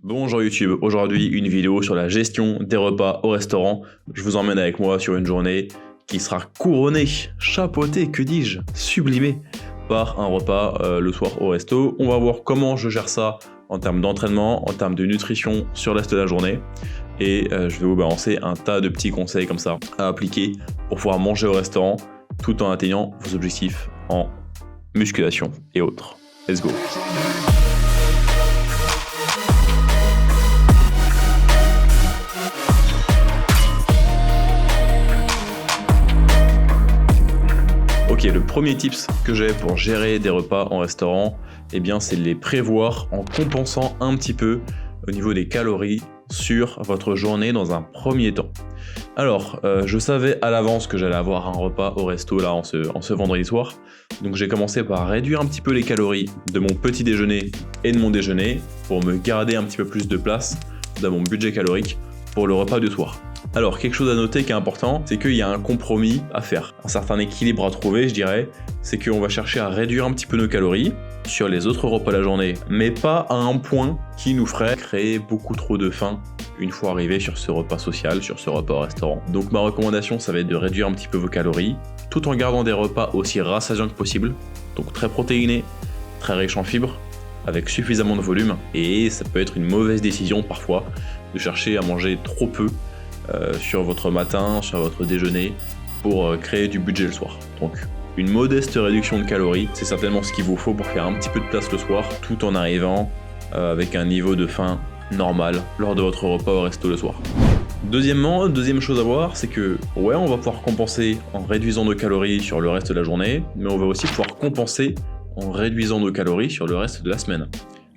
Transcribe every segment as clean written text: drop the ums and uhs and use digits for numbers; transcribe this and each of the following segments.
Bonjour YouTube, aujourd'hui une vidéo sur la gestion des repas au restaurant. Je vous emmène avec moi sur une journée qui sera couronnée, chapeautée, que dis-je, sublimée par un repas le soir au resto. On va voir comment je gère ça en termes d'entraînement, en termes de nutrition sur le reste de la journée. Et je vais vous balancer un tas de petits conseils comme ça à appliquer pour pouvoir manger au restaurant tout en atteignant vos objectifs en musculation et autres. Let's go! Ok, le premier tips que j'ai pour gérer des repas en restaurant, eh bien, c'est de les prévoir en compensant un petit peu au niveau des calories sur votre journée dans un premier temps. Alors, je savais à l'avance que j'allais avoir un repas au resto là en ce vendredi soir, donc j'ai commencé par réduire un petit peu les calories de mon petit déjeuner et de mon déjeuner pour me garder un petit peu plus de place dans mon budget calorique pour le repas du soir. Alors, quelque chose à noter qui est important, c'est qu'il y a un compromis à faire, un certain équilibre à trouver, je dirais, c'est qu'on va chercher à réduire un petit peu nos calories sur les autres repas de la journée, mais pas à un point qui nous ferait créer beaucoup trop de faim une fois arrivé sur ce repas social, sur ce repas au restaurant. Donc ma recommandation, ça va être de réduire un petit peu vos calories, tout en gardant des repas aussi rassasiants que possible, donc très protéinés, très riches en fibres, avec suffisamment de volume, et ça peut être une mauvaise décision parfois de chercher à manger trop peu sur votre matin, sur votre déjeuner, pour créer du budget le soir. Donc une modeste réduction de calories, c'est certainement ce qu'il vous faut pour faire un petit peu de place le soir, tout en arrivant avec un niveau de faim normal lors de votre repas au resto le soir. Deuxième chose à voir, c'est que ouais, on va pouvoir compenser en réduisant nos calories sur le reste de la journée, mais on va aussi pouvoir compenser en réduisant nos calories sur le reste de la semaine.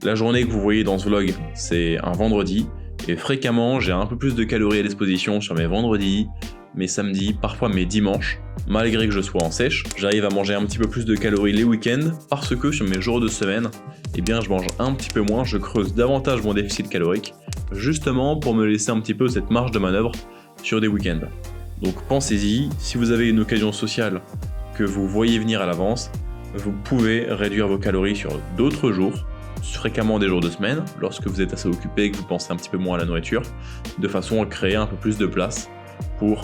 La journée que vous voyez dans ce vlog, c'est un vendredi, et fréquemment j'ai un peu plus de calories à disposition sur mes vendredis, mes samedis, parfois mes dimanches. Malgré que je sois en sèche, j'arrive à manger un petit peu plus de calories les week-ends parce que sur mes jours de semaine, eh bien je mange un petit peu moins, je creuse davantage mon déficit calorique, justement pour me laisser un petit peu cette marge de manœuvre sur des week-ends. Donc pensez-y, si vous avez une occasion sociale que vous voyez venir à l'avance, vous pouvez réduire vos calories sur d'autres jours, fréquemment des jours de semaine, lorsque vous êtes assez occupé et que vous pensez un petit peu moins à la nourriture, de façon à créer un peu plus de place pour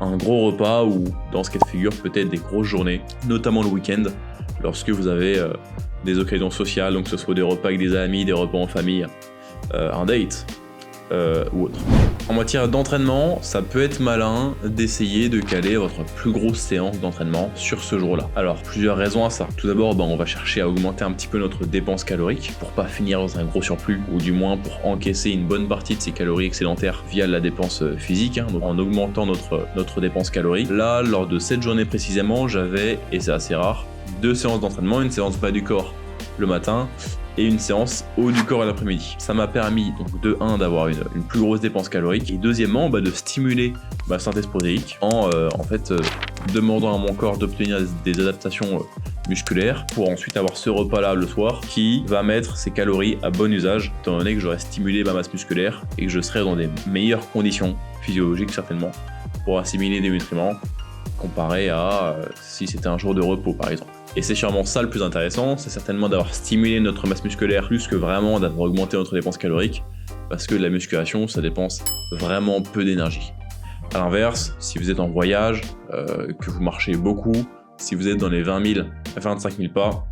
un gros repas ou, dans ce cas de figure, peut-être des grosses journées, notamment le week-end, lorsque vous avez des occasions sociales, donc que ce soit des repas avec des amis, des repas en famille, un date ou autre. En matière d'entraînement, ça peut être malin d'essayer de caler votre plus grosse séance d'entraînement sur ce jour-là. Alors, plusieurs raisons à ça. Tout d'abord, on va chercher à augmenter un petit peu notre dépense calorique pour pas finir dans un gros surplus, ou du moins pour encaisser une bonne partie de ces calories excédentaires via la dépense physique, donc en augmentant notre dépense calorique. Là, lors de cette journée précisément, j'avais, et c'est assez rare, 2 séances d'entraînement, une séance bas du corps le matin et une séance haut du corps à l'après-midi. Ça m'a permis donc de 1 d'avoir une plus grosse dépense calorique et deuxièmement de stimuler ma synthèse protéique en demandant à mon corps d'obtenir des adaptations musculaires pour ensuite avoir ce repas là le soir qui va mettre ces calories à bon usage étant donné que j'aurai stimulé ma masse musculaire et que je serai dans des meilleures conditions physiologiques certainement pour assimiler des nutriments comparé à si c'était un jour de repos par exemple. Et c'est sûrement ça le plus intéressant, c'est certainement d'avoir stimulé notre masse musculaire plus que vraiment d'avoir augmenté notre dépense calorique, parce que la musculation, ça dépense vraiment peu d'énergie. A l'inverse, si vous êtes en voyage, que vous marchez beaucoup, si vous êtes dans les 20 000 à 25 000 pas,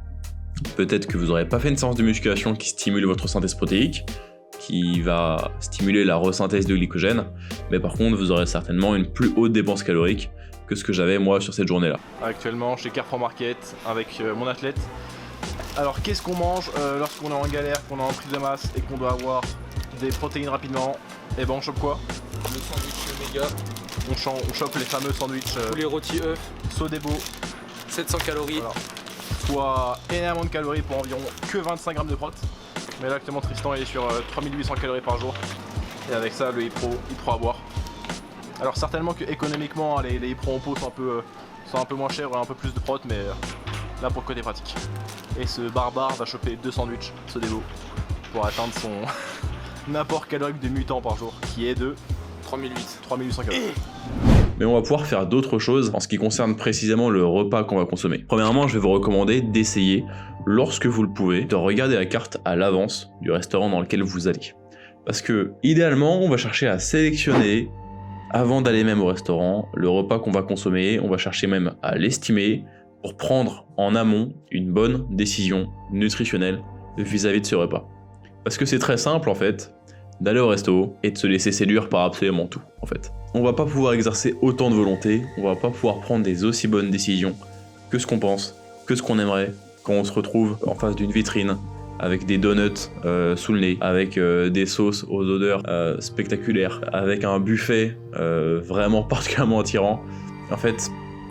peut-être que vous n'aurez pas fait une séance de musculation qui stimule votre synthèse protéique, qui va stimuler la resynthèse de glycogène, mais par contre vous aurez certainement une plus haute dépense calorique que ce que j'avais moi sur cette journée là. Actuellement chez Carrefour Market avec mon athlète. Alors qu'est-ce qu'on mange lorsqu'on est en galère, qu'on est en prise de masse et qu'on doit avoir des protéines rapidement? Et ben on chope quoi? Le sandwich méga. On chope les fameux sandwichs poulet rôti œuf, Sodebo, 700 calories. Voilà. Soit énormément de calories pour environ que 25 grammes de prot. Mais là actuellement Tristan est sur 3800 calories par jour. Et avec ça le Pro à boire. Alors certainement que économiquement les Pro en pot sont un peu moins chers et un peu plus de prot, mais là pour le côté pratique. Et ce barbare va choper 2 sandwichs Sodebo pour atteindre son apport calorique de mutant par jour qui est de 3800 calories. Mais on va pouvoir faire d'autres choses en ce qui concerne précisément le repas qu'on va consommer. Premièrement, je vais vous recommander d'essayer, lorsque vous le pouvez, de regarder la carte à l'avance du restaurant dans lequel vous allez. Parce que idéalement, on va chercher à sélectionner, avant d'aller même au restaurant, le repas qu'on va consommer, on va chercher même à l'estimer pour prendre en amont une bonne décision nutritionnelle vis-à-vis de ce repas. Parce que c'est très simple en fait, d'aller au resto et de se laisser séduire par absolument tout en fait. On va pas pouvoir exercer autant de volonté, on va pas pouvoir prendre des aussi bonnes décisions que ce qu'on pense, que ce qu'on aimerait quand on se retrouve en face d'une vitrine avec des donuts sous le nez, avec des sauces aux odeurs spectaculaires, avec un buffet vraiment particulièrement attirant. En fait,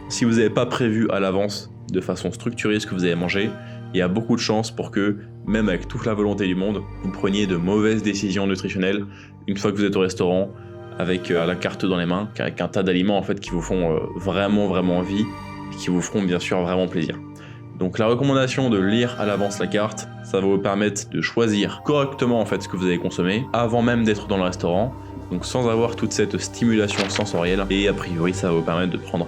si vous n'avez pas prévu à l'avance de façon structurée ce que vous allez manger, il y a beaucoup de chances pour que, même avec toute la volonté du monde, vous preniez de mauvaises décisions nutritionnelles une fois que vous êtes au restaurant, avec la carte dans les mains, avec un tas d'aliments en fait qui vous font vraiment envie, et qui vous feront bien sûr vraiment plaisir. Donc la recommandation de lire à l'avance la carte, ça va vous permettre de choisir correctement en fait ce que vous allez consommer avant même d'être dans le restaurant, donc sans avoir toute cette stimulation sensorielle, et a priori ça va vous permettre de prendre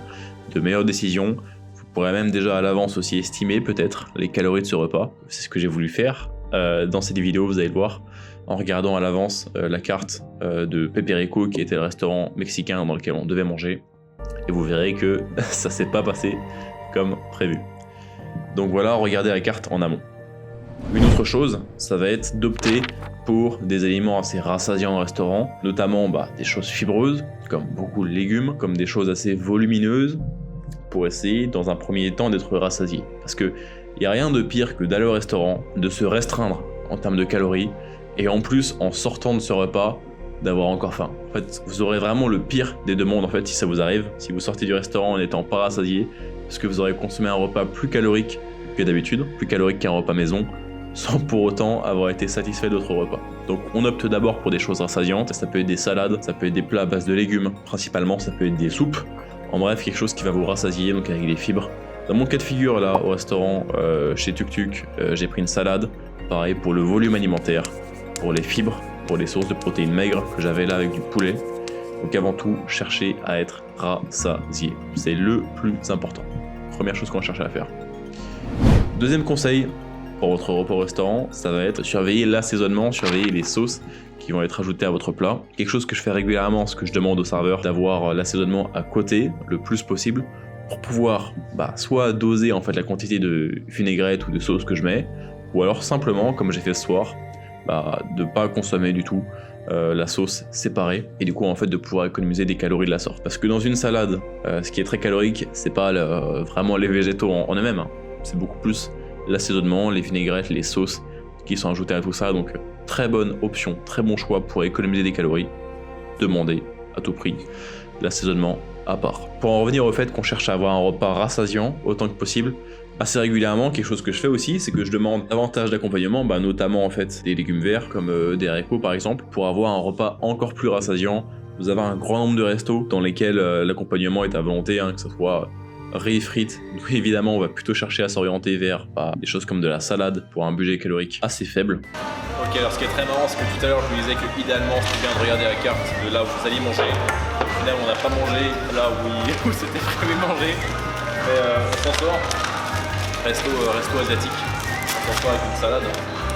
de meilleures décisions. Vous pourrez même déjà à l'avance aussi estimer peut-être les calories de ce repas, c'est ce que j'ai voulu faire dans cette vidéo, vous allez le voir, en regardant à l'avance la carte de Peperico qui était le restaurant mexicain dans lequel on devait manger, et vous verrez que ça s'est pas passé comme prévu. Donc voilà, regardez la carte en amont. Une autre chose, ça va être d'opter pour des aliments assez rassasiants au restaurant, notamment des choses fibreuses, comme beaucoup de légumes, comme des choses assez volumineuses, pour essayer dans un premier temps d'être rassasié. Parce que il n'y a rien de pire que d'aller au restaurant, de se restreindre en termes de calories, et en plus, en sortant de ce repas, d'avoir encore faim. En fait, vous aurez vraiment le pire des deux mondes en fait si ça vous arrive, si vous sortez du restaurant en n'étant pas rassasié, parce que vous aurez consommé un repas plus calorique que d'habitude, plus calorique qu'un repas maison, sans pour autant avoir été satisfait d'autres repas. Donc on opte d'abord pour des choses rassasiantes, ça peut être des salades, ça peut être des plats à base de légumes, principalement ça peut être des soupes, en bref quelque chose qui va vous rassasier, donc avec des fibres. Dans mon cas de figure là au restaurant chez Tuk Tuk, j'ai pris une salade, pareil pour le volume alimentaire, pour les fibres, pour les sources de protéines maigres que j'avais là avec du poulet. Donc avant tout, cherchez à être rassasié, c'est le plus important. Première chose qu'on va chercher à faire. Deuxième conseil pour votre repas au restaurant, ça va être surveiller l'assaisonnement, surveiller les sauces qui vont être ajoutées à votre plat. Quelque chose que je fais régulièrement, ce que je demande au serveur, d'avoir l'assaisonnement à côté le plus possible pour pouvoir soit doser en fait la quantité de vinaigrette ou de sauce que je mets, ou alors simplement, comme j'ai fait ce soir, de ne pas consommer du tout la sauce séparée, et du coup en fait de pouvoir économiser des calories de la sorte. Parce que dans une salade, ce qui est très calorique, c'est pas vraiment les végétaux en eux-mêmes, hein. C'est beaucoup plus l'assaisonnement, les vinaigrettes, les sauces qui sont ajoutées à tout ça, donc très bonne option, très bon choix pour économiser des calories. Demandez à tout prix l'assaisonnement à part. Pour en revenir au fait qu'on cherche à avoir un repas rassasiant autant que possible, assez régulièrement, quelque chose que je fais aussi, c'est que je demande davantage d'accompagnement, notamment en fait des légumes verts comme des haricots par exemple, pour avoir un repas encore plus rassasiant. Vous avez un grand nombre de restos dans lesquels l'accompagnement est à volonté, que ce soit riz, frites. Donc évidemment, on va plutôt chercher à s'orienter vers des choses comme de la salade pour un budget calorique assez faible. Ok, alors ce qui est très marrant, c'est que tout à l'heure je vous disais que idéalement c'était bien de regarder la carte de là où vous alliez manger. Au final, on n'a pas mangé là où c'était prévu de manger, mais on s'en sort. Resto asiatique, on s'en sort avec une salade,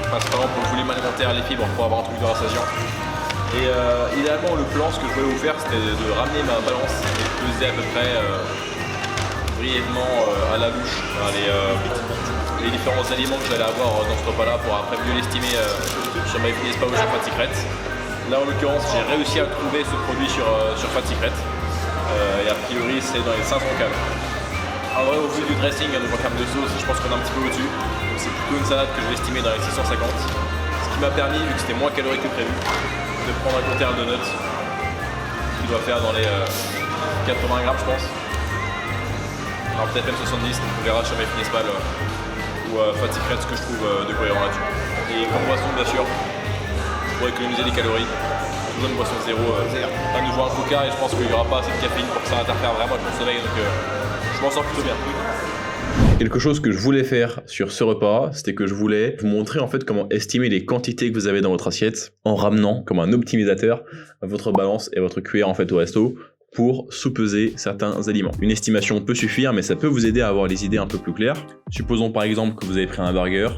principalement pour le volume alimentaire, les fibres, pour avoir un truc de rassasiant. Et idéalement, le plan, ce que je voulais vous faire, c'était de ramener ma balance et de peser à peu près brièvement à la louche les différents aliments que j'allais avoir dans ce repas-là pour après mieux l'estimer sur MyFitnessPal ou sur Fat Secret. Là, en l'occurrence, j'ai réussi à trouver ce produit sur Fat Secret. Et a priori, c'est dans les 500 calories. En vrai, au vu du dressing, donc en termes de sauce, je pense qu'on est un petit peu au-dessus. C'est plutôt une salade que je vais estimer dans les 650. Ce qui m'a permis, vu que c'était moins calorique que prévu, de prendre à côté un donut qui doit faire dans les 80 grammes, je pense. Alors peut-être même 70, donc on verra sur MyFitnessPal ou Fat Secret ce que je trouve de cohérent là-dessus. Et comme boisson, bien sûr, pour économiser des calories, toujours une boisson zéro, à nouveau un coca, et je pense qu'il n'y aura pas assez de caféine pour que ça interfère vraiment avec mon sommeil, donc je m'en sors plutôt bien. Quelque chose que je voulais faire sur ce repas, c'était que je voulais vous montrer en fait comment estimer les quantités que vous avez dans votre assiette en ramenant comme un optimisateur votre balance et votre cuillère en fait au resto pour sous-peser certains aliments. Une estimation peut suffire, mais ça peut vous aider à avoir les idées un peu plus claires. Supposons par exemple que vous avez pris un burger,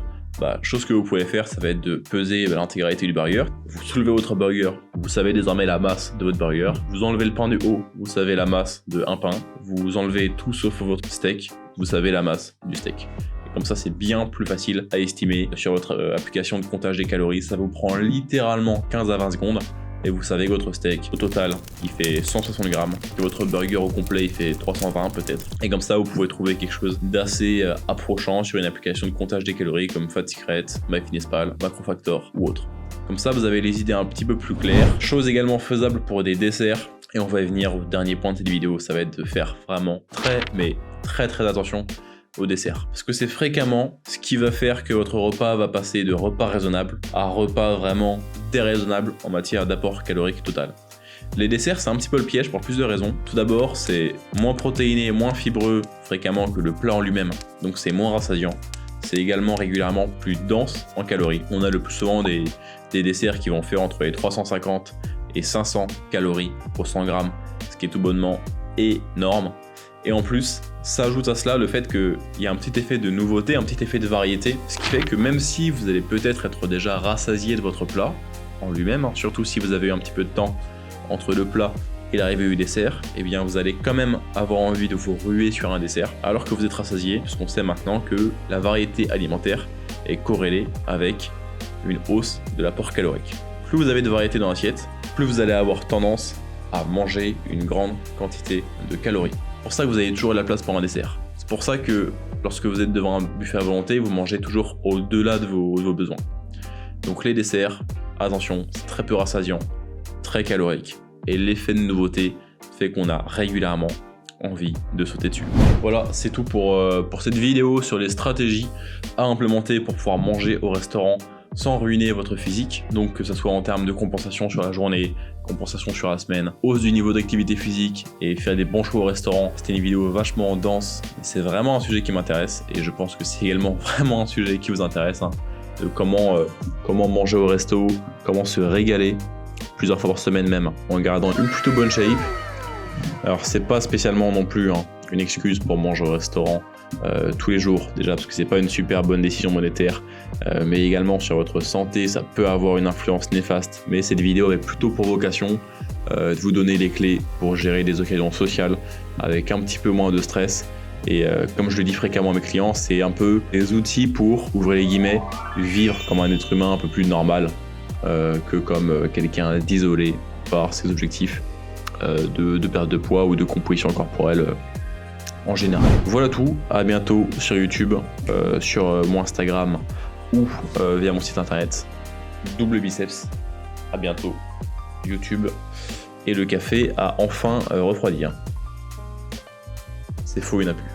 chose que vous pouvez faire, ça va être de peser l'intégralité du burger. Vous soulevez votre burger, vous savez désormais la masse de votre burger. Vous enlevez le pain du haut, vous savez la masse de un pain. Vous enlevez tout sauf votre steak, vous savez la masse du steak. Et comme ça, c'est bien plus facile à estimer sur votre application de comptage des calories. Ça vous prend littéralement 15 à 20 secondes. Et vous savez que votre steak, au total, il fait 160 grammes, que votre burger au complet, il fait 320 peut-être. Et comme ça, vous pouvez trouver quelque chose d'assez approchant sur une application de comptage des calories comme Fat Secret, MyFitnessPal, Macrofactor ou autre. Comme ça, vous avez les idées un petit peu plus claires. Chose également faisable pour des desserts. Et on va y venir au dernier point de cette vidéo, ça va être de faire vraiment très attention au dessert. Parce que c'est fréquemment ce qui va faire que votre repas va passer de repas raisonnable à repas vraiment déraisonnable en matière d'apport calorique total. Les desserts, c'est un petit peu le piège pour plus de raisons. Tout d'abord, c'est moins protéiné, moins fibreux fréquemment que le plat en lui-même, donc c'est moins rassasiant. C'est également régulièrement plus dense en calories. On a le plus souvent des desserts qui vont faire entre les 350 et 500 calories pour 100 grammes, ce qui est tout bonnement énorme. Et en plus, s'ajoute à cela le fait qu'il y a un petit effet de nouveauté, un petit effet de variété, ce qui fait que même si vous allez peut-être être déjà rassasié de votre plat en lui-même, surtout si vous avez eu un petit peu de temps entre le plat et l'arrivée du dessert, eh bien vous allez quand même avoir envie de vous ruer sur un dessert alors que vous êtes rassasié, puisqu'on sait maintenant que la variété alimentaire est corrélée avec une hausse de l'apport calorique. Plus vous avez de variété dans l'assiette, plus vous allez avoir tendance à manger une grande quantité de calories. C'est pour ça que vous avez toujours de la place pour un dessert. C'est pour ça que lorsque vous êtes devant un buffet à volonté, vous mangez toujours au-delà de vos besoins. Donc les desserts, attention, c'est très peu rassasiant, très calorique. Et l'effet de nouveauté fait qu'on a régulièrement envie de sauter dessus. Voilà, c'est tout pour cette vidéo sur les stratégies à implémenter pour pouvoir manger au restaurant sans ruiner votre physique, donc que ce soit en termes de compensation sur la journée, compensation sur la semaine, hausse du niveau d'activité physique et faire des bons choix au restaurant. C'était une vidéo vachement dense, c'est vraiment un sujet qui m'intéresse et je pense que c'est également vraiment un sujet qui vous intéresse, de comment manger au resto, comment se régaler plusieurs fois par semaine même en gardant une plutôt bonne shape. Alors c'est pas spécialement non plus une excuse pour manger au restaurant tous les jours, déjà parce que c'est pas une super bonne décision monétaire, mais également sur votre santé, ça peut avoir une influence néfaste. Mais cette vidéo avait plutôt pour vocation de vous donner les clés pour gérer des occasions sociales avec un petit peu moins de stress. Et comme je le dis fréquemment à mes clients, c'est un peu des outils pour, ouvrez les guillemets, vivre comme un être humain un peu plus normal que comme quelqu'un d'isolé par ses objectifs de perte de poids ou de composition corporelle en général. Voilà tout, à bientôt sur YouTube, sur mon Instagram ou via mon site internet. Double biceps, à bientôt. YouTube et le café a enfin refroidi. C'est faux, il n'y en a plus.